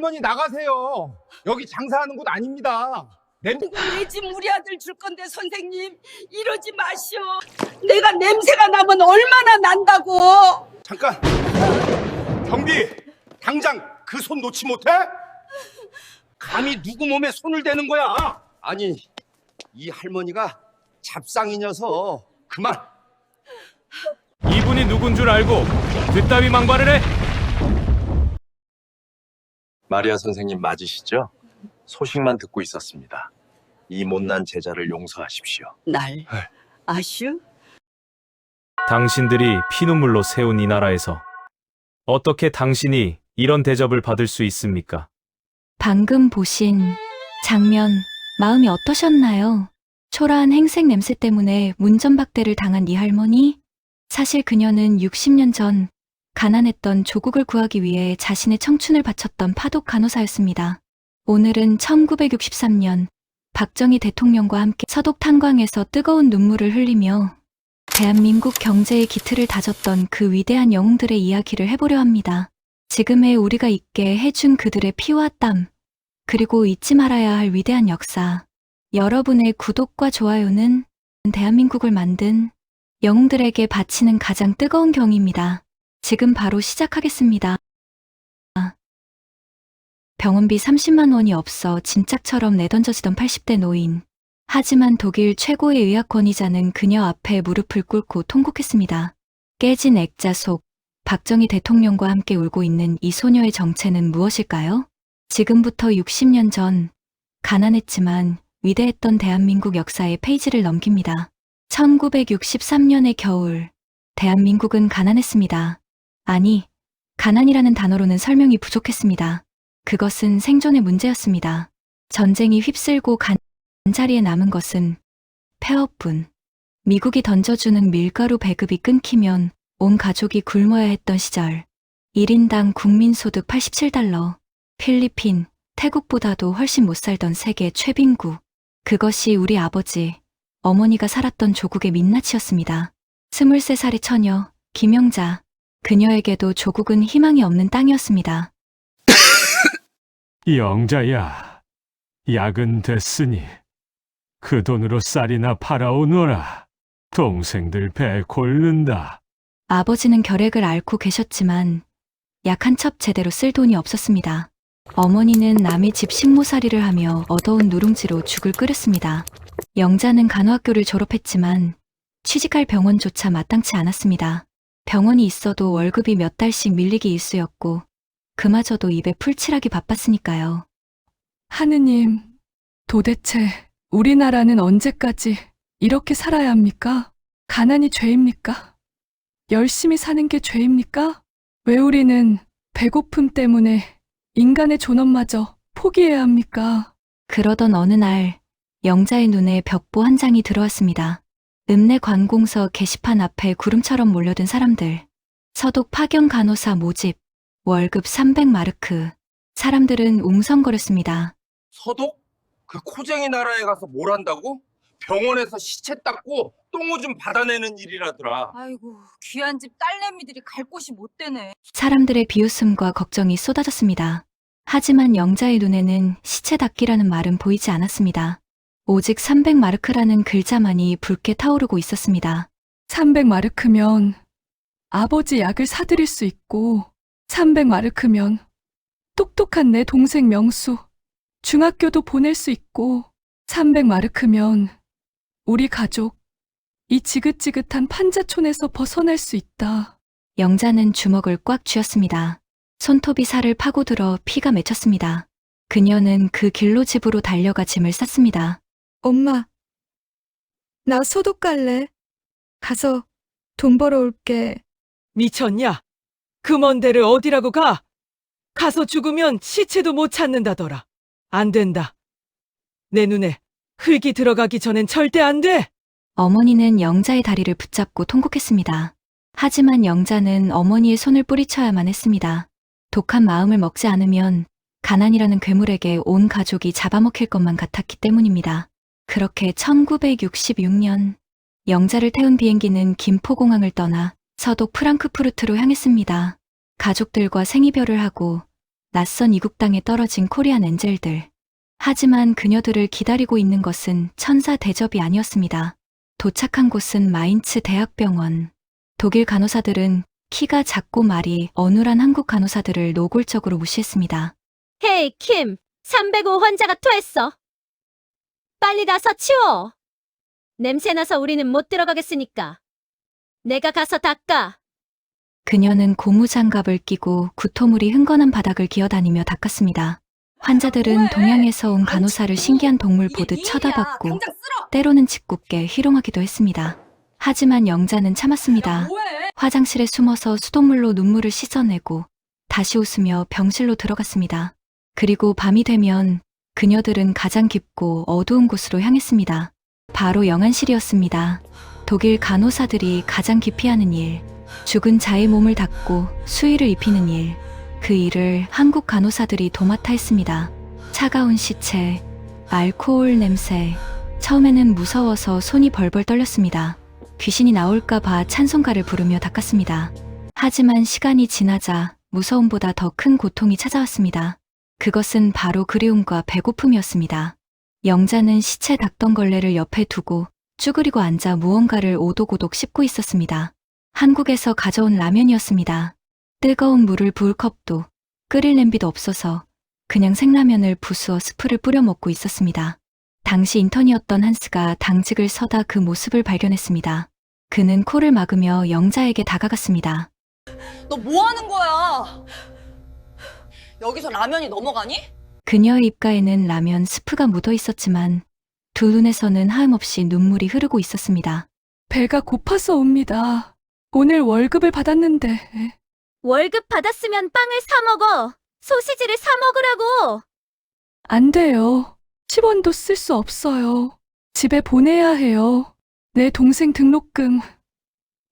할머니 나가세요. 여기 장사하는 곳 아닙니다. 냄새. 내 집 우리 아들 줄 건데 선생님 이러지 마시오. 내가 냄새가 나면 얼마나 난다고. 잠깐. 경비. 당장 그 손 놓지 못해? 감히 누구 몸에 손을 대는 거야? 아니, 이 할머니가 잡상이녀서 그만. 이분이 누군 줄 알고 그따위 망발을 해? 마리아 선생님 맞으시죠? 소식만 듣고 있었습니다. 이 못난 제자를 용서하십시오. 날 아슈? 당신들이 피눈물로 세운 이 나라에서 어떻게 당신이 이런 대접을 받을 수 있습니까? 방금 보신 장면, 마음이 어떠셨나요? 초라한 행색 냄새 때문에 문전박대를 당한 이 할머니? 사실 그녀는 60년 전 가난했던 조국을 구하기 위해 자신의 청춘을 바쳤던 파독 간호사였습니다. 오늘은 1963년 박정희 대통령과 함께 서독 탄광에서 뜨거운 눈물을 흘리며 대한민국 경제의 기틀을 다졌던 그 위대한 영웅들의 이야기를 해보려 합니다. 지금의 우리가 있게 해준 그들의 피와 땀, 그리고 잊지 말아야 할 위대한 역사. 여러분의 구독과 좋아요는 대한민국을 만든 영웅들에게 바치는 가장 뜨거운 경입니다. 지금 바로 시작하겠습니다. 병원비 30만 원이 없어 짐짝처럼 내던져지던 80대 노인. 하지만 독일 최고의 의학 권위자는 그녀 앞에 무릎을 꿇고 통곡했습니다. 깨진 액자 속 박정희 대통령과 함께 울고 있는 이 소녀의 정체는 무엇일까요? 지금부터 60년 전 가난했지만 위대했던 대한민국 역사의 페이지를 넘깁니다. 1963년의 겨울, 대한민국은 가난했습니다. 아니, 가난이라는 단어로는 설명이 부족했습니다. 그것은 생존의 문제였습니다. 전쟁이 휩쓸고 간자리에 남은 것은 폐업뿐. 미국이 던져주는 밀가루 배급이 끊기면 온 가족이 굶어야 했던 시절. 1인당 국민소득 87달러. 필리핀, 태국보다도 훨씬 못 살던 세계 최빈국. 그것이 우리 아버지, 어머니가 살았던 조국의 민낯이었습니다. 23살의 처녀, 김영자. 그녀에게도 조국은 희망이 없는 땅이었습니다. 영자야, 약은 됐으니 그 돈으로 쌀이나 팔아오너라. 동생들 배 곪는다. 아버지는 결핵을 앓고 계셨지만 약 한 첩 제대로 쓸 돈이 없었습니다. 어머니는 남의 집 식모살이를 하며 얻어온 누룽지로 죽을 끓였습니다. 영자는 간호학교를 졸업했지만 취직할 병원조차 마땅치 않았습니다. 병원이 있어도 월급이 몇 달씩 밀리기 일쑤였고 그마저도 입에 풀칠하기 바빴으니까요. 하느님, 도대체 우리나라는 언제까지 이렇게 살아야 합니까? 가난이 죄입니까? 열심히 사는 게 죄입니까? 왜 우리는 배고픔 때문에 인간의 존엄마저 포기해야 합니까? 그러던 어느 날 영자의 눈에 벽보 한 장이 들어왔습니다. 읍내 관공서 게시판 앞에 구름처럼 몰려든 사람들. 서독 파견 간호사 모집. 월급 300마르크. 사람들은 웅성거렸습니다. 서독? 그 코쟁이 나라에 가서 뭘 한다고? 병원에서 시체 닦고 똥오줌 받아내는 일이라더라. 아이고, 귀한 집 딸내미들이 갈 곳이 못 되네. 사람들의 비웃음과 걱정이 쏟아졌습니다. 하지만 영자의 눈에는 시체 닦기라는 말은 보이지 않았습니다. 오직 300마르크라는 글자만이 붉게 타오르고 있었습니다. 300마르크면 아버지 약을 사드릴 수 있고 300마르크면 똑똑한 내 동생 명수 중학교도 보낼 수 있고 300마르크면 우리 가족 이 지긋지긋한 판자촌에서 벗어날 수 있다. 영자는 주먹을 꽉 쥐었습니다. 손톱이 살을 파고들어 피가 맺혔습니다. 그녀는 그 길로 집으로 달려가 짐을 쌌습니다. 엄마, 나 소독 갈래. 가서 돈 벌어올게. 미쳤냐? 그 먼 데를 어디라고 가? 가서 죽으면 시체도 못 찾는다더라. 안 된다. 내 눈에 흙이 들어가기 전엔 절대 안 돼! 어머니는 영자의 다리를 붙잡고 통곡했습니다. 하지만 영자는 어머니의 손을 뿌리쳐야만 했습니다. 독한 마음을 먹지 않으면 가난이라는 괴물에게 온 가족이 잡아먹힐 것만 같았기 때문입니다. 그렇게 1966년 영자를 태운 비행기는 김포공항을 떠나 서독 프랑크푸르트로 향했습니다. 가족들과 생이별을 하고 낯선 이국 땅에 떨어진 코리안 엔젤들. 하지만 그녀들을 기다리고 있는 것은 천사 대접이 아니었습니다. 도착한 곳은 마인츠 대학병원. 독일 간호사들은 키가 작고 말이 어눌한 한국 간호사들을 노골적으로 무시했습니다. 헤이, 킴. 305 환자가 토했어. 빨리 가서 치워. 냄새나서 우리는 못 들어가겠으니까. 내가 가서 닦아. 그녀는 고무장갑을 끼고 구토물이 흥건한 바닥을 기어다니며 닦았습니다. 환자들은 동양에서 온 간호사를 신기한 동물 보듯 쳐다봤고 당장 쓸어. 때로는 짓궂게 희롱하기도 했습니다. 하지만 영자는 참았습니다. 뭐해? 화장실에 숨어서 수돗물로 눈물을 씻어내고 다시 웃으며 병실로 들어갔습니다. 그리고 밤이 되면 그녀들은 가장 깊고 어두운 곳으로 향했습니다. 바로 영안실이었습니다. 독일 간호사들이 가장 기피 하는 일, 죽은 자의 몸을 닦고 수의를 입히는 일, 그 일을 한국 간호사들이 도맡아 했습니다. 차가운 시체, 알코올 냄새, 처음에는 무서워서 손이 벌벌 떨렸습니다. 귀신이 나올까봐 찬송가를 부르며 닦았습니다. 하지만 시간이 지나자 무서움보다 더 큰 고통이 찾아왔습니다. 그것은 바로 그리움과 배고픔이었습니다. 영자는 시체 닦던 걸레를 옆에 두고 쭈그리고 앉아 무언가를 오독오독 씹고 있었습니다. 한국에서 가져온 라면이었습니다. 뜨거운 물을 부을 컵도 끓일 냄비도 없어서 그냥 생라면을 부수어 스프를 뿌려 먹고 있었습니다. 당시 인턴이었던 한스가 당직을 서다 그 모습을 발견했습니다. 그는 코를 막으며 영자에게 다가갔습니다. 너 뭐 하는 거야? 여기서 라면이 넘어가니? 그녀의 입가에는 라면 스프가 묻어 있었지만 두 눈에서는 하염없이 눈물이 흐르고 있었습니다. 배가 고파서 옵니다. 오늘 월급을 받았는데. 월급 받았으면 빵을 사 먹어. 소시지를 사 먹으라고. 안 돼요. 10원도 쓸 수 없어요. 집에 보내야 해요. 내 동생 등록금,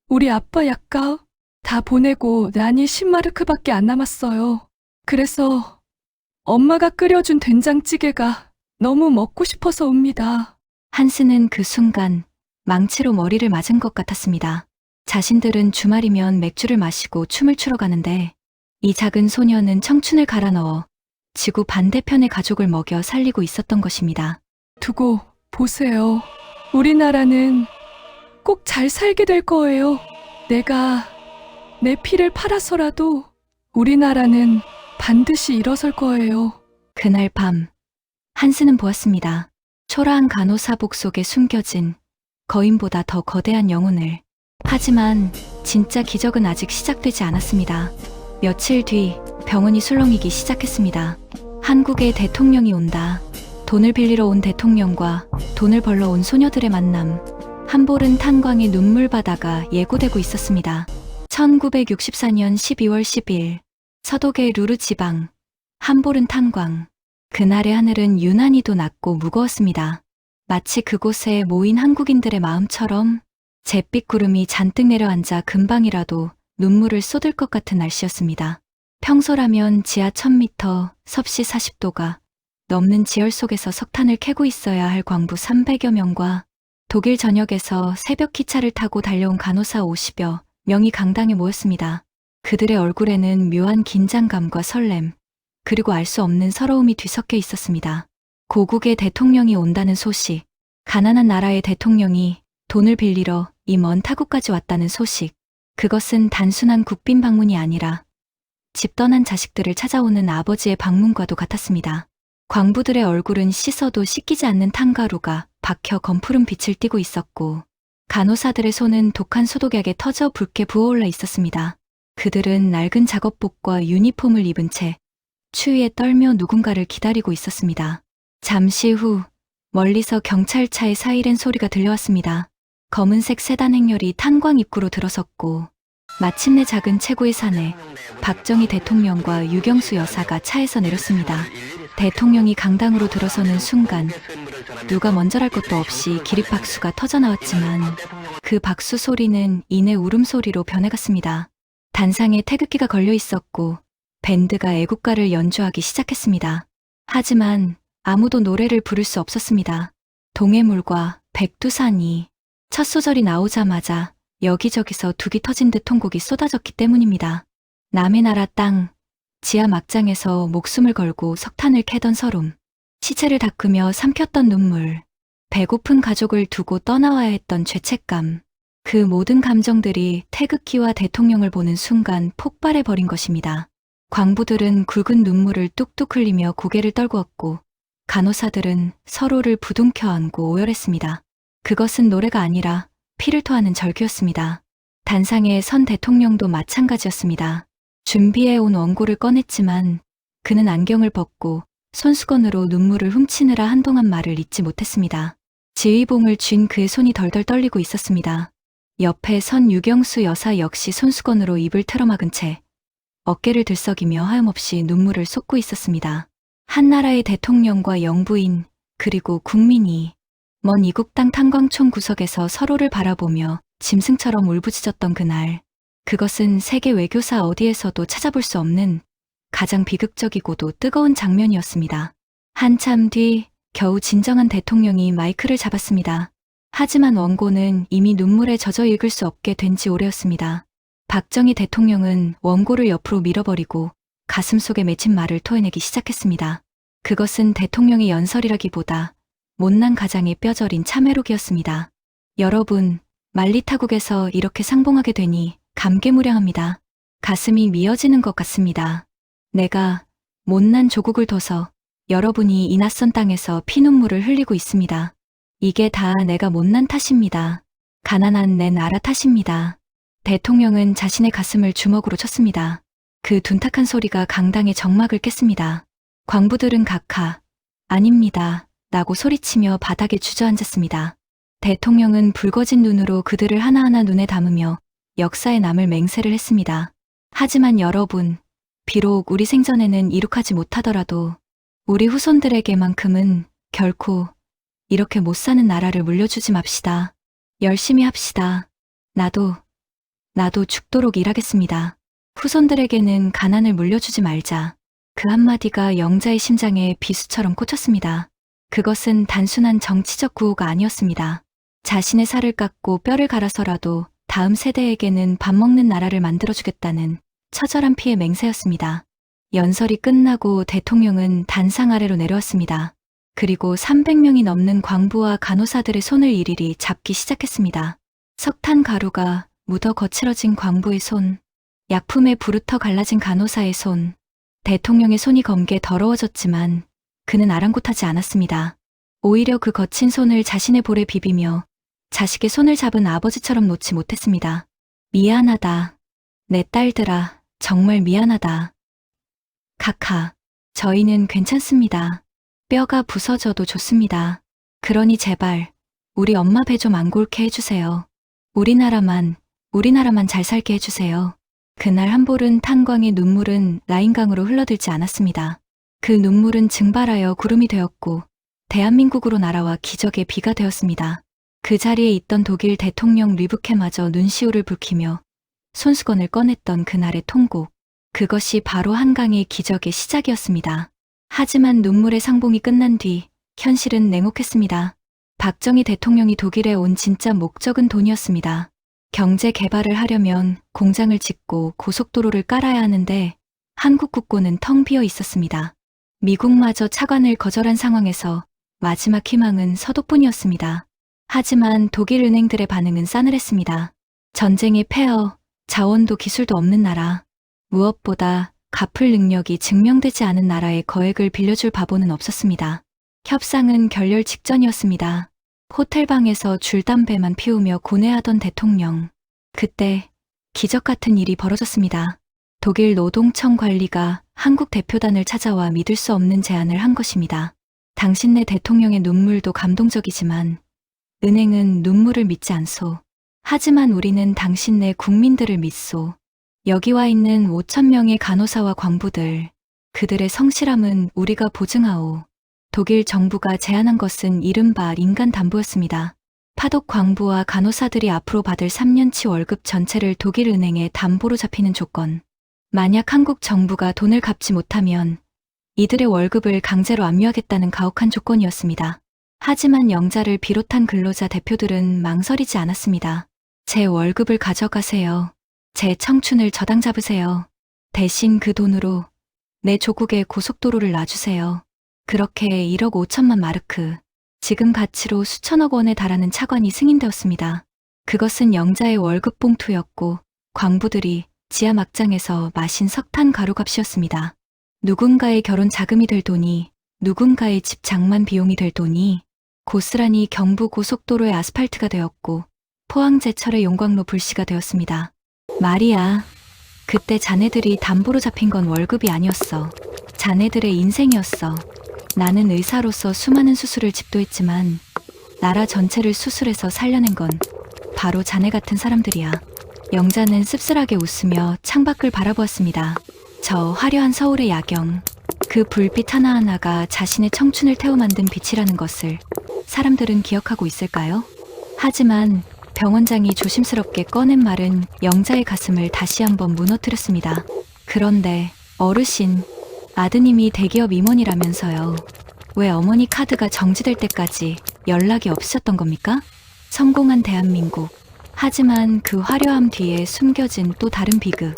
우리 아빠 약값 다 보내고 난이 10마르크밖에 안 남았어요. 그래서 엄마가 끓여준 된장찌개가 너무 먹고 싶어서 옵니다. 한스는 그 순간 망치로 머리를 맞은 것 같았습니다. 자신들은 주말이면 맥주를 마시고 춤을 추러 가는데 이 작은 소녀는 청춘을 갈아 넣어 지구 반대편의 가족을 먹여 살리고 있었던 것입니다. 두고 보세요. 우리나라는 꼭 잘 살게 될 거예요. 내가 내 피를 팔아서라도 우리나라는 반드시 일어설 거예요. 그날 밤 한스는 보았습니다. 초라한 간호사복 속에 숨겨진 거인보다 더 거대한 영혼을. 하지만 진짜 기적은 아직 시작되지 않았습니다. 며칠 뒤 병원이 술렁이기 시작했습니다. 한국에 대통령이 온다. 돈을 빌리러 온 대통령과 돈을 벌러 온 소녀들의 만남. 한보른 탄광의 눈물바다가 예고되고 있었습니다. 1964년 12월 10일 서독의 루르 지방 한보른 탄광. 그날의 하늘은 유난히도 낮고 무거웠습니다. 마치 그곳에 모인 한국인들의 마음처럼 잿빛 구름이 잔뜩 내려앉아 금방이라도 눈물을 쏟을 것 같은 날씨였습니다. 평소라면 지하 1000m, 섭씨 40도가 넘는 지열 속에서 석탄을 캐고 있어야 할 광부 300여 명과 독일 전역에서 새벽 기차를 타고 달려온 간호사 50여 명이 강당에 모였습니다. 그들의 얼굴에는 묘한 긴장감과 설렘, 그리고 알 수 없는 서러움이 뒤섞여 있었습니다. 고국의 대통령이 온다는 소식, 가난한 나라의 대통령이 돈을 빌리러 이 먼 타국까지 왔다는 소식, 그것은 단순한 국빈 방문이 아니라 집 떠난 자식들을 찾아오는 아버지의 방문과도 같았습니다. 광부들의 얼굴은 씻어도 씻기지 않는 탄가루가 박혀 검푸른 빛을 띠고 있었고 간호사들의 손은 독한 소독약에 터져 붉게 부어올라 있었습니다. 그들은 낡은 작업복과 유니폼을 입은 채 추위에 떨며 누군가를 기다리고 있었습니다. 잠시 후 멀리서 경찰차의 사이렌 소리가 들려왔습니다. 검은색 세단 행렬이 탄광 입구로 들어섰고 마침내 작은 최고의 사내 박정희 대통령과 유경수 여사가 차에서 내렸습니다. 대통령이 강당으로 들어서는 순간 누가 먼저랄 것도 없이 기립박수가 터져나왔지만 그 박수 소리는 이내 울음소리로 변해갔습니다. 단상에 태극기가 걸려 있었고 밴드가 애국가를 연주하기 시작했습니다. 하지만 아무도 노래를 부를 수 없었습니다. 동해물과 백두산이 첫 소절이 나오자마자 여기저기서 둑이 터진 듯 통곡이 쏟아졌기 때문입니다. 남의 나라 땅, 지하 막장에서 목숨을 걸고 석탄을 캐던 서름, 시체를 닦으며 삼켰던 눈물, 배고픈 가족을 두고 떠나와야 했던 죄책감, 그 모든 감정들이 태극기와 대통령을 보는 순간 폭발해버린 것입니다. 광부들은 굵은 눈물을 뚝뚝 흘리며 고개를 떨구었고 간호사들은 서로를 부둥켜 안고 오열했습니다. 그것은 노래가 아니라 피를 토하는 절규였습니다. 단상의 선 대통령도 마찬가지였습니다. 준비해온 원고를 꺼냈지만 그는 안경을 벗고 손수건으로 눈물을 훔치느라 한동안 말을 잇지 못했습니다. 지휘봉을 쥔 그의 손이 덜덜 떨리고 있었습니다. 옆에 선 유경수 여사 역시 손수건으로 입을 틀어막은 채 어깨를 들썩이며 하염없이 눈물을 쏟고 있었습니다. 한 나라의 대통령과 영부인 그리고 국민이 먼 이국 땅 탄광촌 구석에서 서로를 바라보며 짐승처럼 울부짖었던 그날, 그것은 세계 외교사 어디에서도 찾아볼 수 없는 가장 비극적이고도 뜨거운 장면이었습니다. 한참 뒤 겨우 진정한 대통령이 마이크를 잡았습니다. 하지만 원고는 이미 눈물에 젖어 읽을 수 없게 된 지 오래였습니다. 박정희 대통령은 원고를 옆으로 밀어버리고 가슴 속에 맺힌 말을 토해내기 시작했습니다. 그것은 대통령의 연설이라기보다 못난 가장의 뼈저린 참회록이었습니다. 여러분, 만리타국에서 이렇게 상봉하게 되니 감개무량합니다. 가슴이 미어지는 것 같습니다. 내가 못난 조국을 둬서 여러분이 이 낯선 땅에서 피눈물을 흘리고 있습니다. 이게 다 내가 못난 탓입니다. 가난한 내 나라 탓입니다. 대통령은 자신의 가슴을 주먹으로 쳤습니다. 그 둔탁한 소리가 강당의 정막을 깼습니다. 광부들은 각하, 아닙니다. 라고 소리치며 바닥에 주저앉았습니다. 대통령은 붉어진 눈으로 그들을 하나하나 눈에 담으며 역사에 남을 맹세를 했습니다. 하지만 여러분, 비록 우리 생전에는 이룩하지 못하더라도 우리 후손들에게만큼은 결코 이렇게 못 사는 나라를 물려주지 맙시다. 열심히 합시다. 나도 죽도록 일하겠습니다. 후손들에게는 가난을 물려주지 말자. 그 한마디가 영자의 심장에 비수처럼 꽂혔습니다. 그것은 단순한 정치적 구호가 아니었습니다. 자신의 살을 깎고 뼈를 갈아서라도 다음 세대에게는 밥 먹는 나라를 만들어주겠다는 처절한 피의 맹세였습니다. 연설이 끝나고 대통령은 단상 아래로 내려왔습니다. 그리고 300명이 넘는 광부와 간호사들의 손을 일일이 잡기 시작했습니다. 석탄 가루가 묻어 거칠어진 광부의 손, 약품에 부르터 갈라진 간호사의 손, 대통령의 손이 검게 더러워졌지만 그는 아랑곳하지 않았습니다. 오히려 그 거친 손을 자신의 볼에 비비며 자식의 손을 잡은 아버지처럼 놓지 못했습니다. 미안하다. 내 딸들아, 정말 미안하다. 각하, 저희는 괜찮습니다. 뼈가 부서져도 좋습니다. 그러니 제발 우리 엄마 배 좀 안 골게 해주세요. 우리나라만 잘 살게 해주세요. 그날 한보른 탄광의 눈물은 라인강으로 흘러들지 않았습니다. 그 눈물은 증발하여 구름이 되었고 대한민국으로 날아와 기적의 비가 되었습니다. 그 자리에 있던 독일 대통령 류브케마저 눈시울을 붉히며 손수건을 꺼냈던 그날의 통곡, 그것이 바로 한강의 기적의 시작이었습니다. 하지만 눈물의 상봉이 끝난 뒤 현실은 냉혹했습니다. 박정희 대통령이 독일에 온 진짜 목적은 돈이었습니다. 경제 개발을 하려면 공장을 짓고 고속도로를 깔아야 하는데 한국 국고는 텅 비어 있었습니다. 미국마저 차관을 거절한 상황에서 마지막 희망은 서독뿐이었습니다. 하지만 독일 은행들의 반응은 싸늘했습니다. 전쟁에 폐허, 자원도 기술도 없는 나라, 무엇보다 갚을 능력이 증명되지 않은 나라에 거액을 빌려줄 바보는 없었습니다. 협상은 결렬 직전이었습니다. 호텔방에서 줄담배만 피우며 고뇌하던 대통령. 그때 기적 같은 일이 벌어졌습니다. 독일 노동청 관리가 한국 대표단을 찾아와 믿을 수 없는 제안을 한 것입니다. 당신네 대통령의 눈물도 감동적이지만 은행은 눈물을 믿지 않소. 하지만 우리는 당신네 국민들을 믿소. 여기 와 있는 5,000명의 간호사와 광부들, 그들의 성실함은 우리가 보증하오. 독일 정부가 제안한 것은 이른바 인간담보였습니다. 파독 광부와 간호사들이 앞으로 받을 3년치 월급 전체를 독일 은행에 담보로 잡히는 조건. 만약 한국 정부가 돈을 갚지 못하면 이들의 월급을 강제로 압류하겠다는 가혹한 조건이었습니다. 하지만 영자를 비롯한 근로자 대표들은 망설이지 않았습니다. 제 월급을 가져가세요. 제 청춘을 저당 잡으세요. 대신 그 돈으로 내 조국에 고속도로를 놔주세요. 그렇게 1억 5천만 마르크, 지금 가치로 수천억 원에 달하는 차관이 승인되었습니다. 그것은 영자의 월급 봉투였고 광부들이 지하 막장에서 마신 석탄 가루값이었습니다. 누군가의 결혼 자금이 될 돈이, 누군가의 집 장만 비용이 될 돈이 고스란히 경부 고속도로의 아스팔트가 되었고 포항제철의 용광로 불씨가 되었습니다. 말이야, 그때 자네들이 담보로 잡힌 건 월급이 아니었어. 자네들의 인생이었어. 나는 의사로서 수많은 수술을 집도했지만 나라 전체를 수술해서 살려낸 건 바로 자네 같은 사람들이야. 영자는 씁쓸하게 웃으며 창밖을 바라보았습니다. 저 화려한 서울의 야경, 그 불빛 하나하나가 자신의 청춘을 태워 만든 빛이라는 것을 사람들은 기억하고 있을까요? 하지만 병원장이 조심스럽게 꺼낸 말은 영자의 가슴을 다시 한번 무너뜨렸습니다. 그런데 어르신, 아드님이 대기업 임원이라면서요. 왜 어머니 카드가 정지될 때까지 연락이 없으셨던 겁니까? 성공한 대한민국. 하지만 그 화려함 뒤에 숨겨진 또 다른 비극.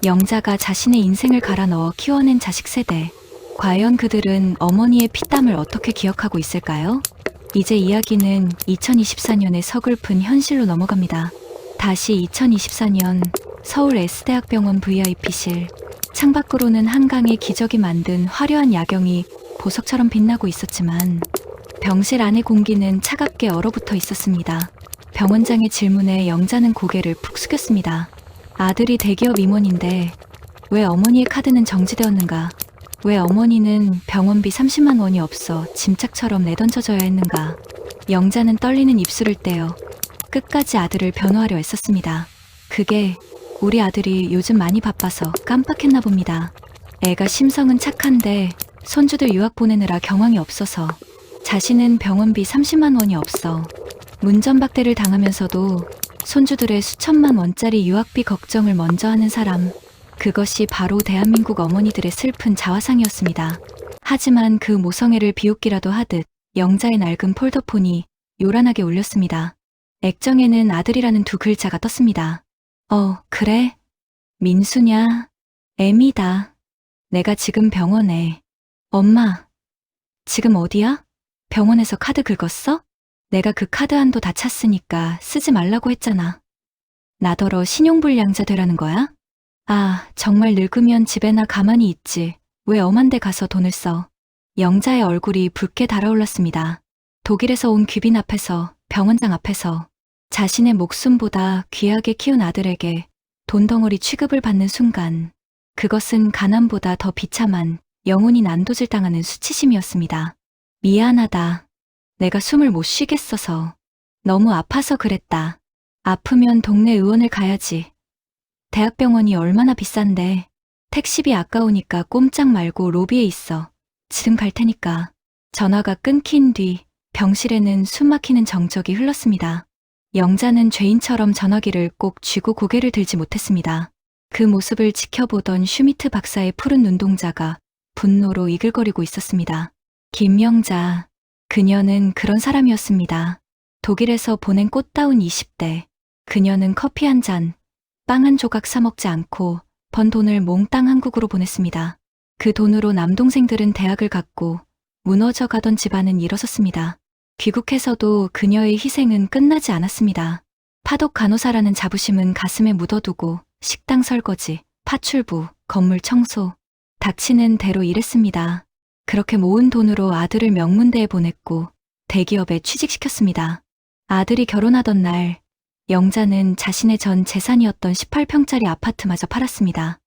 영자가 자신의 인생을 갈아 넣어 키워낸 자식 세대. 과연 그들은 어머니의 피땀을 어떻게 기억하고 있을까요? 이제 이야기는 2024년의 서글픈 현실로 넘어갑니다. 다시 2024년 서울 S대학병원 VIP실. 창밖으로는 한강의 기적이 만든 화려한 야경이 보석처럼 빛나고 있었지만 병실 안의 공기는 차갑게 얼어붙어 있었습니다. 병원장의 질문에 영자는 고개를 푹 숙였습니다. 아들이 대기업 임원인데 왜 어머니의 카드는 정지되었는가? 왜 어머니는 병원비 30만 원이 없어 짐짝처럼 내던져져야 했는가? 영자는 떨리는 입술을 떼어 끝까지 아들을 변호하려 애썼습니다. 그게 우리 아들이 요즘 많이 바빠서 깜빡했나 봅니다. 애가 심성은 착한데 손주들 유학 보내느라 경황이 없어서 자신은 병원비 30만 원이 없어 문전박대를 당하면서도 손주들의 수천만 원짜리 유학비 걱정을 먼저 하는 사람. 그것이 바로 대한민국 어머니들의 슬픈 자화상이었습니다. 하지만 그 모성애를 비웃기라도 하듯 영자의 낡은 폴더폰이 요란하게 울렸습니다. 액정에는 아들이라는 두 글자가 떴습니다. 그래? 민수냐? 애미다. 내가 지금 병원에. 엄마, 지금 어디야? 병원에서 카드 긁었어? 내가 그 카드 한도 다 찼으니까 쓰지 말라고 했잖아. 나더러 신용불량자 되라는 거야? 아, 정말 늙으면 집에나 가만히 있지. 왜 엄한 데 가서 돈을 써? 영자의 얼굴이 붉게 달아올랐습니다. 독일에서 온 귀빈 앞에서, 병원장 앞에서 자신의 목숨보다 귀하게 키운 아들에게 돈덩어리 취급을 받는 순간 그것은 가난보다 더 비참한 영혼이 난도질 당하는 수치심이었습니다. 미안하다. 내가 숨을 못 쉬겠어서. 너무 아파서 그랬다. 아프면 동네 의원을 가야지. 대학병원이 얼마나 비싼데. 택시비 아까우니까 꼼짝 말고 로비에 있어. 지금 갈 테니까. 전화가 끊긴 뒤 병실에는 숨막히는 정적이 흘렀습니다. 영자는 죄인처럼 전화기를 꼭 쥐고 고개를 들지 못했습니다. 그 모습을 지켜보던 슈미트 박사의 푸른 눈동자가 분노로 이글거리고 있었습니다. 김영자, 그녀는 그런 사람이었습니다. 독일에서 보낸 꽃다운 20대. 그녀는 커피 한 잔, 빵 한 조각 사 먹지 않고 번 돈을 몽땅 한국으로 보냈습니다. 그 돈으로 남동생들은 대학을 갔고 무너져 가던 집안은 일어섰습니다. 귀국해서도 그녀의 희생은 끝나지 않았습니다. 파독 간호사라는 자부심은 가슴에 묻어두고 식당 설거지, 파출부, 건물 청소, 닥치는 대로 일했습니다. 그렇게 모은 돈으로 아들을 명문대에 보냈고 대기업에 취직시켰습니다. 아들이 결혼하던 날 영자는 자신의 전 재산이었던 18평짜리 아파트마저 팔았습니다.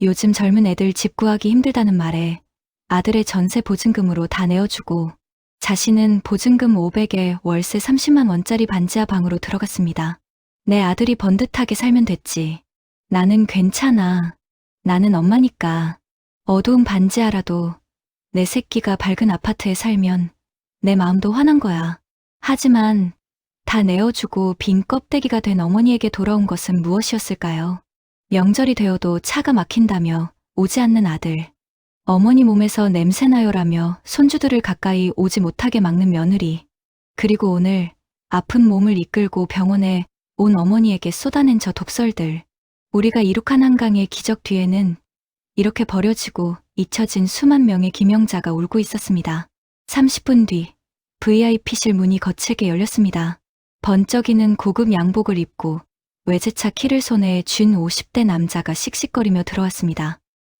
요즘 젊은 애들 집 구하기 힘들다는 말에 아들의 전세 보증금으로 다 내어주고 자신은 보증금 500에 월세 30만 원짜리 반지하 방으로 들어갔습니다. 내 아들이 번듯하게 살면 됐지. 나는 괜찮아. 나는 엄마니까. 어두운 반지하라도 내 새끼가 밝은 아파트에 살면 내 마음도 환한 거야. 하지만 다 내어주고 빈 껍데기가 된 어머니에게 돌아온 것은 무엇이었을까요? 명절이 되어도 차가 막힌다며 오지 않는 아들. 어머니 몸에서 냄새나요라며 손주들을 가까이 오지 못하게 막는 며느리. 그리고 오늘 아픈 몸을 이끌고 병원에 온 어머니에게 쏟아낸 저 독설들. 우리가 이룩한 한강의 기적 뒤에는 이렇게 버려지고 잊혀진 수만 명의 김영자가 울고 있었습니다. 30분 뒤 VIP실 문이 거칠게 열렸습니다. 번쩍이는 고급 양복을 입고 외제차 키를 손에 쥔 50대 남자가 씩씩거리며 들어왔습니다.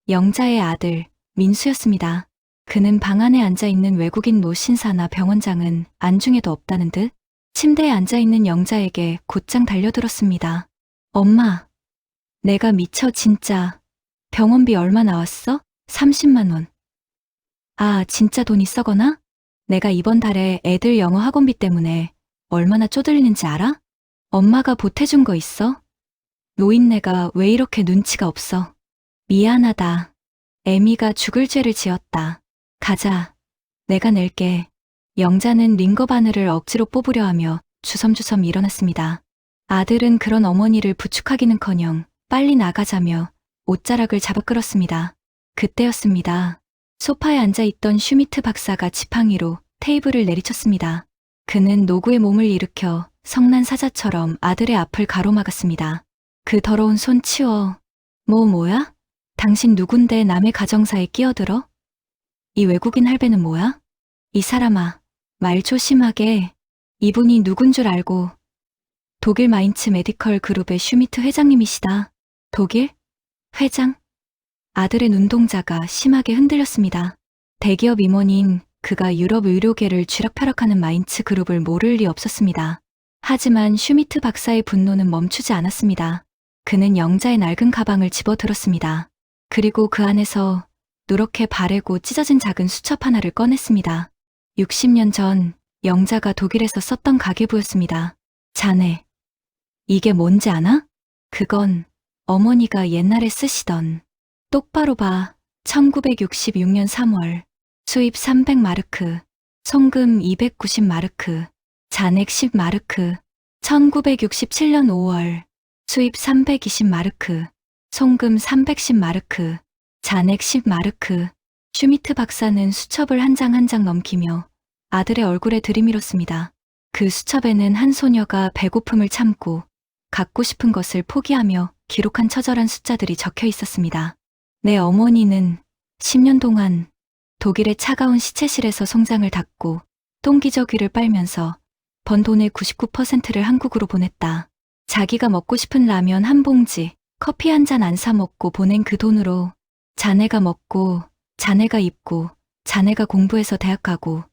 영자의 아들 민수였습니다. 그는 방 안에 앉아있는 외국인 노신사나 병원장은 안중에도 없다는 듯 침대에 앉아있는 영자에게 곧장 달려들었습니다. 엄마, 내가 미쳐 진짜. 병원비 얼마 나왔어? 30만 원. 아, 진짜 돈이 썩어나? 내가 이번 달에 애들 영어 학원비 때문에 얼마나 쪼들리는지 알아? 엄마가 보태준 거 있어? 노인네가 왜 이렇게 눈치가 없어? 미안하다. 애미가 죽을 죄를 지었다. 가자. 내가 낼게. 영자는 링거 바늘을 억지로 뽑으려 하며 주섬주섬 일어났습니다. 아들은 그런 어머니를 부축하기는커녕 빨리 나가자며 옷자락을 잡아 끌었습니다. 그때였습니다. 소파에 앉아있던 슈미트 박사가 지팡이로 테이블을 내리쳤습니다. 그는 노구의 몸을 일으켜 성난 사자처럼 아들의 앞을 가로막았습니다. 그 더러운 손 치워. 뭐야? 당신 누군데 남의 가정사에 끼어들어? 이 외국인 할배는 뭐야? 이 사람아, 말 조심하게. 이분이 누군 줄 알고. 독일 마인츠 메디컬 그룹의 슈미트 회장님이시다. 독일? 회장? 아들의 눈동자가 심하게 흔들렸습니다. 대기업 임원인 그가 유럽 의료계를 쥐락펴락하는 마인츠 그룹을 모를 리 없었습니다. 하지만 슈미트 박사의 분노는 멈추지 않았습니다. 그는 영자의 낡은 가방을 집어들었습니다. 그리고 그 안에서 누렇게 바래고 찢어진 작은 수첩 하나를 꺼냈습니다. 60년 전 영자가 독일에서 썼던 가계부였습니다. 자네, 이게 뭔지 아나? 그건 어머니가 옛날에 쓰시던. 똑바로 봐. 1966년 3월. 수입 300마르크. 송금 290마르크. 잔액 10마르크. 1967년 5월. 수입 320마르크. 송금 310마르크. 잔액 10마르크. 슈미트 박사는 수첩을 한 장 한 장 넘기며 아들의 얼굴에 들이밀었습니다. 그 수첩에는 한 소녀가 배고픔을 참고 갖고 싶은 것을 포기하며 기록한 처절한 숫자들이 적혀 있었습니다. 내 어머니는 10년 동안 독일의 차가운 시체실에서 송장을 닦고 똥기저귀를 빨면서 번 돈의 99%를 한국으로 보냈다. 자기가 먹고 싶은 라면 한 봉지, 커피 한 잔 안 사 먹고 보낸 그 돈으로 자네가 먹고, 자네가 입고, 자네가 공부해서 대학 가고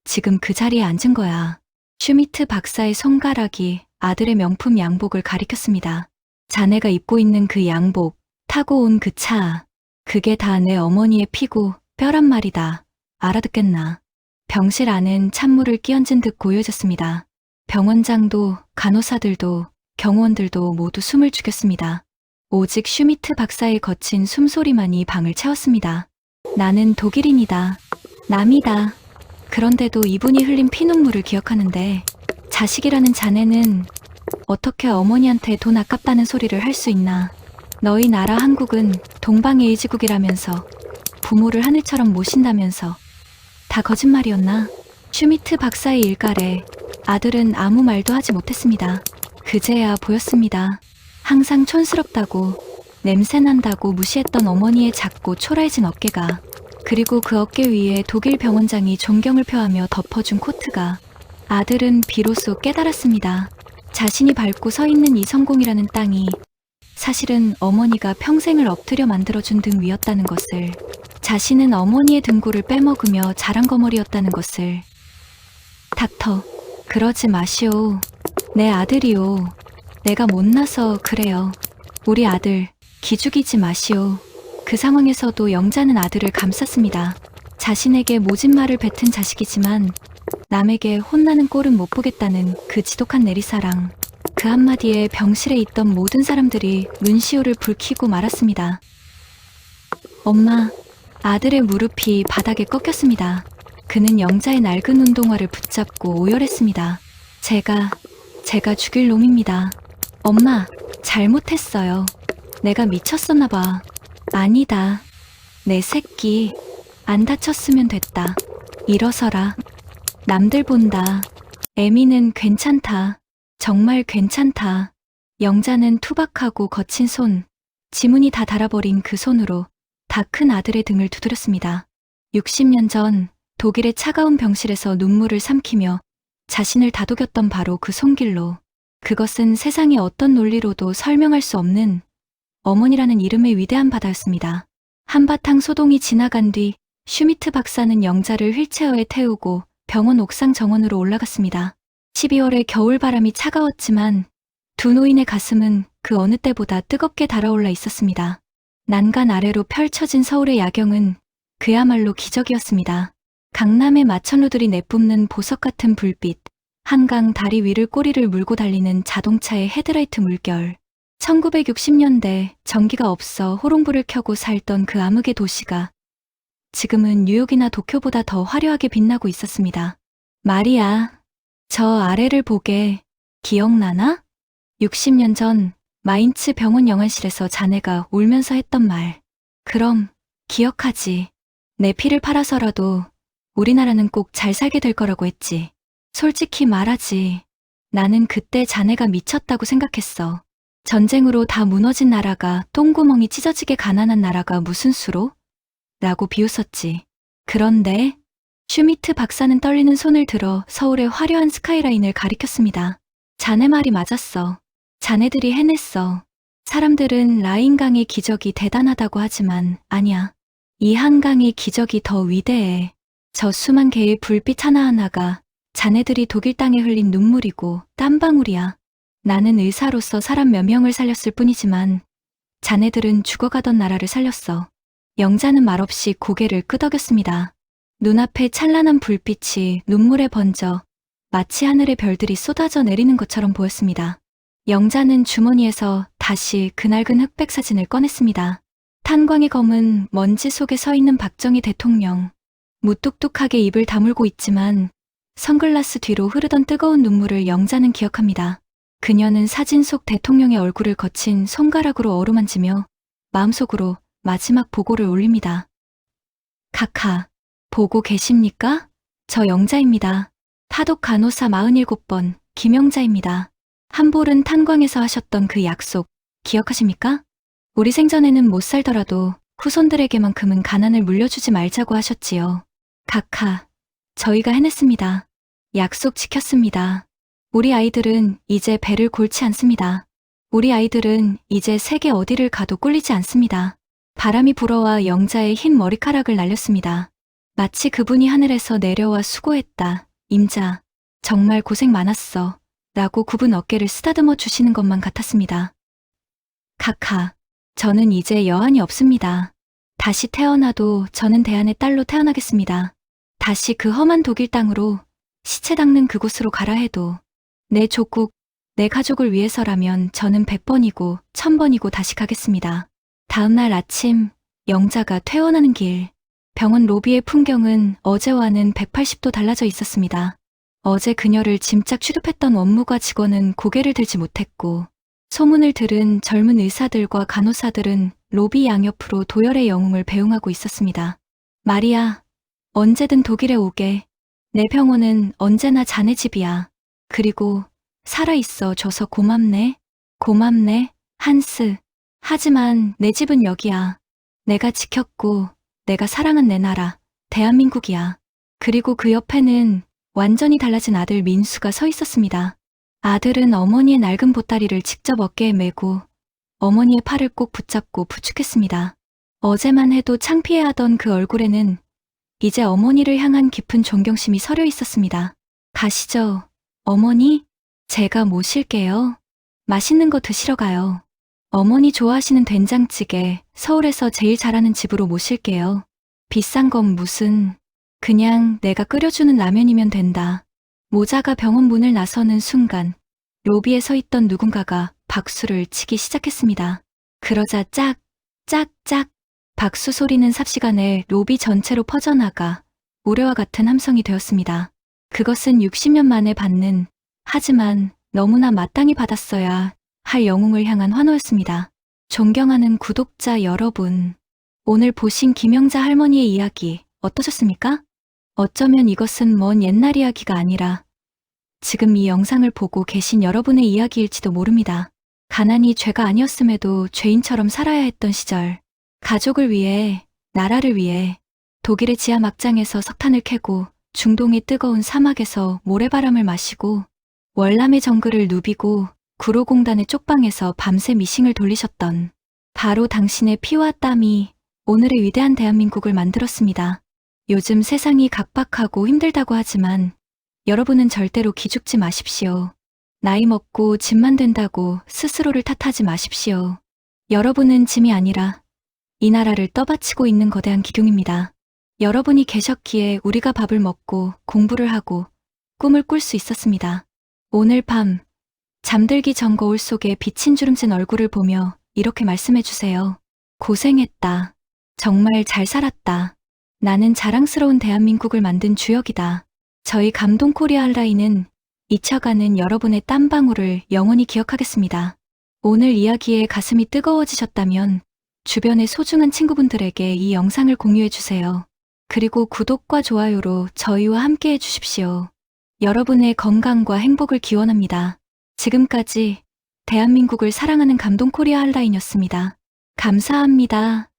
지금 그 자리에 앉은 거야. 슈미트 박사의 손가락이 아들의 명품 양복을 가리켰습니다. 자네가 입고 있는 그 양복, 타고 온 그 차, 그게 다 내 어머니의 피고 뼈란 말이다. 알아듣겠나? 병실 안은 찬물을 끼얹은 듯 고요해졌습니다. 병원장도 간호사들도 경호원들도 모두 숨을 죽였습니다. 오직 슈미트 박사의 거친 숨소리만이 방을 채웠습니다. 나는 독일인이다. 남이다. 그런데도 이분이 흘린 피눈물을 기억하는데 자식이라는 자네는 어떻게 어머니한테 돈 아깝다는 소리를 할 수 있나. 너희 나라 한국은 동방의 의지국이라면서 부모를 하늘처럼 모신다면서 다 거짓말이었나? 슈미트 박사의 일갈에 아들은 아무 말도 하지 못했습니다. 그제야 보였습니다. 항상 촌스럽다고 냄새난다고 무시했던 어머니의 작고 초라해진 어깨가, 그리고 그 어깨 위에 독일 병원장이 존경을 표하며 덮어준 코트가. 아들은 비로소 깨달았습니다. 자신이 밟고 서 있는 이 성공이라는 땅이 사실은 어머니가 평생을 엎드려 만들어준 등 위였다는 것을, 자신은 어머니의 등골을 빼먹으며 자랑거머리였다는 것을. 닥터, 그러지 마시오. 내 아들이오. 내가 못나서 그래요. 우리 아들, 기죽이지 마시오. 그 상황에서도 영자는 아들을 감쌌습니다. 자신에게 모진 말을 뱉은 자식이지만 남에게 혼나는 꼴은 못 보겠다는 그 지독한 내리사랑. 그 한마디에 병실에 있던 모든 사람들이 눈시울을 붉히고 말았습니다. 엄마, 아들의 무릎이 바닥에 꺾였습니다. 그는 영자의 낡은 운동화를 붙잡고 오열했습니다. 제가 죽일 놈입니다. 엄마, 잘못했어요. 내가 미쳤었나 봐. 아니다. 내 새끼, 안 다쳤으면 됐다. 일어서라. 남들 본다. 애미는 괜찮다. 정말 괜찮다. 영자는 투박하고 거친 손, 지문이 다 닳아버린 그 손으로 다 큰 아들의 등을 두드렸습니다. 60년 전 독일의 차가운 병실에서 눈물을 삼키며 자신을 다독였던 바로 그 손길로, 그것은 세상의 어떤 논리로도 설명할 수 없는 어머니라는 이름의 위대한 바다였습니다. 한바탕 소동이 지나간 뒤 슈미트 박사는 영자를 휠체어에 태우고 병원 옥상 정원으로 올라갔습니다. 12월의 겨울바람이 차가웠지만 두 노인의 가슴은 그 어느 때보다 뜨겁게 달아올라 있었습니다. 난간 아래로 펼쳐진 서울의 야경은 그야말로 기적이었습니다. 강남의 마천루들이 내뿜는 보석 같은 불빛, 한강 다리 위를 꼬리를 물고 달리는 자동차의 헤드라이트 물결. 1960년대 전기가 없어 호롱불을 켜고 살던 그 암흑의 도시가 지금은 뉴욕이나 도쿄보다 더 화려하게 빛나고 있었습니다. 마리아, 저 아래를 보게 기억나나? 60년 전 마인츠 병원 영안실에서 자네가 울면서 했던 말. 그럼 기억하지. 내 피를 팔아서라도 우리나라는 꼭 잘 살게 될 거라고 했지. 솔직히 말하지. 나는 그때 자네가 미쳤다고 생각했어. 전쟁으로 다 무너진 나라가, 똥구멍이 찢어지게 가난한 나라가 무슨 수로? 라고 비웃었지. 그런데 슈미트 박사는 떨리는 손을 들어 서울의 화려한 스카이라인을 가리켰습니다. 자네 말이 맞았어. 자네들이 해냈어. 사람들은 라인강의 기적이 대단하다고 하지만 아니야. 이 한강의 기적이 더 위대해. 저 수만 개의 불빛 하나하나가 자네들이 독일 땅에 흘린 눈물이고 땀방울이야. 나는 의사로서 사람 몇 명을 살렸을 뿐이지만 자네들은 죽어가던 나라를 살렸어. 영자는 말없이 고개를 끄덕였습니다. 눈앞에 찬란한 불빛이 눈물에 번져 마치 하늘의 별들이 쏟아져 내리는 것처럼 보였습니다. 영자는 주머니에서 다시 그 낡은 흑백 사진을 꺼냈습니다. 탄광의 검은 먼지 속에 서 있는 박정희 대통령. 무뚝뚝하게 입을 다물고 있지만 선글라스 뒤로 흐르던 뜨거운 눈물을 영자는 기억합니다. 그녀는 사진 속 대통령의 얼굴을 거친 손가락으로 어루만지며 마음속으로 마지막 보고를 올립니다. 카카, 보고 계십니까? 저 영자입니다. 파독 간호사 47번 김영자입니다. 한볼은 탄광에서 하셨던 그 약속 기억하십니까? 우리 생전에는 못 살더라도 후손들에게만큼은 가난을 물려주지 말자고 하셨지요. 카카, 저희가 해냈습니다. 약속 지켰습니다. 우리 아이들은 이제 배를 골치 않습니다. 우리 아이들은 이제 세계 어디를 가도 꿀리지 않습니다. 바람이 불어와 영자의 흰 머리카락을 날렸습니다. 마치 그분이 하늘에서 내려와 수고했다. 임자, 정말 고생 많았어. 라고 굽은 어깨를 쓰다듬어 주시는 것만 같았습니다. 카카, 저는 이제 여한이 없습니다. 다시 태어나도 저는 대한의 딸로 태어나겠습니다. 다시 그 험한 독일 땅으로, 시체 닦는 그곳으로 가라 해도 내 조국, 내 가족을 위해서라면 저는 100번이고 1000번이고 다시 가겠습니다. 다음 날 아침, 영자가 퇴원하는 길, 병원 로비의 풍경은 어제와는 180도 달라져 있었습니다. 어제 그녀를 짐짝 취급했던 원무과 직원은 고개를 들지 못했고, 소문을 들은 젊은 의사들과 간호사들은 로비 양옆으로 도열의 영웅을 배웅하고 있었습니다. 마리아, 언제든 독일에 오게. 내 병원은 언제나 자네 집이야. 그리고 살아있어 줘서 고맙네. 고맙네, 한스. 하지만 내 집은 여기야. 내가 지켰고 내가 사랑한 내 나라, 대한민국이야. 그리고 그 옆에는 완전히 달라진 아들 민수가 서 있었습니다. 아들은 어머니의 낡은 보따리를 직접 어깨에 메고 어머니의 팔을 꼭 붙잡고 부축했습니다. 어제만 해도 창피해하던 그 얼굴에는 이제 어머니를 향한 깊은 존경심이 서려 있었습니다. 가시죠, 어머니. 제가 모실게요. 맛있는 거 드시러 가요. 어머니 좋아하시는 된장찌개, 서울에서 제일 잘하는 집으로 모실게요. 비싼 건 무슨, 그냥 내가 끓여주는 라면이면 된다. 모자가 병원 문을 나서는 순간 로비에 서 있던 누군가가 박수를 치기 시작했습니다. 그러자 짝, 짝, 짝. 박수 소리는 삽시간에 로비 전체로 퍼져나가 우레와 같은 함성이 되었습니다. 그것은 60년 만에 받는, 하지만 너무나 마땅히 받았어야 할 영웅을 향한 환호였습니다. 존경하는 구독자 여러분, 오늘 보신 김영자 할머니의 이야기 어떠셨습니까? 어쩌면 이것은 먼 옛날 이야기가 아니라 지금 이 영상을 보고 계신 여러분의 이야기일지도 모릅니다. 가난이 죄가 아니었음에도 죄인처럼 살아야 했던 시절, 가족을 위해, 나라를 위해 독일의 지하 막장에서 석탄을 캐고 중동의 뜨거운 사막에서 모래바람을 마시고 월남의 정글을 누비고 구로공단의 쪽방에서 밤새 미싱을 돌리셨던 바로 당신의 피와 땀이 오늘의 위대한 대한민국을 만들었습니다. 요즘 세상이 각박하고 힘들다고 하지만 여러분은 절대로 기죽지 마십시오. 나이 먹고 짐만 된다고 스스로를 탓하지 마십시오. 여러분은 짐이 아니라 이 나라를 떠받치고 있는 거대한 기둥입니다. 여러분이 계셨기에 우리가 밥을 먹고 공부를 하고 꿈을 꿀 수 있었습니다. 오늘 밤 잠들기 전 거울 속에 비친 주름진 얼굴을 보며 이렇게 말씀해 주세요. 고생했다. 정말 잘 살았다. 나는 자랑스러운 대한민국을 만든 주역이다. 저희 감동 코리아 한라인은 잊혀가는 여러분의 땀방울을 영원히 기억하겠습니다. 오늘 이야기에 가슴이 뜨거워지셨다면 주변의 소중한 친구분들에게 이 영상을 공유해 주세요. 그리고 구독과 좋아요로 저희와 함께 해주십시오. 여러분의 건강과 행복을 기원합니다. 지금까지 대한민국을 사랑하는 감동 코리아 한라인이었습니다. 감사합니다.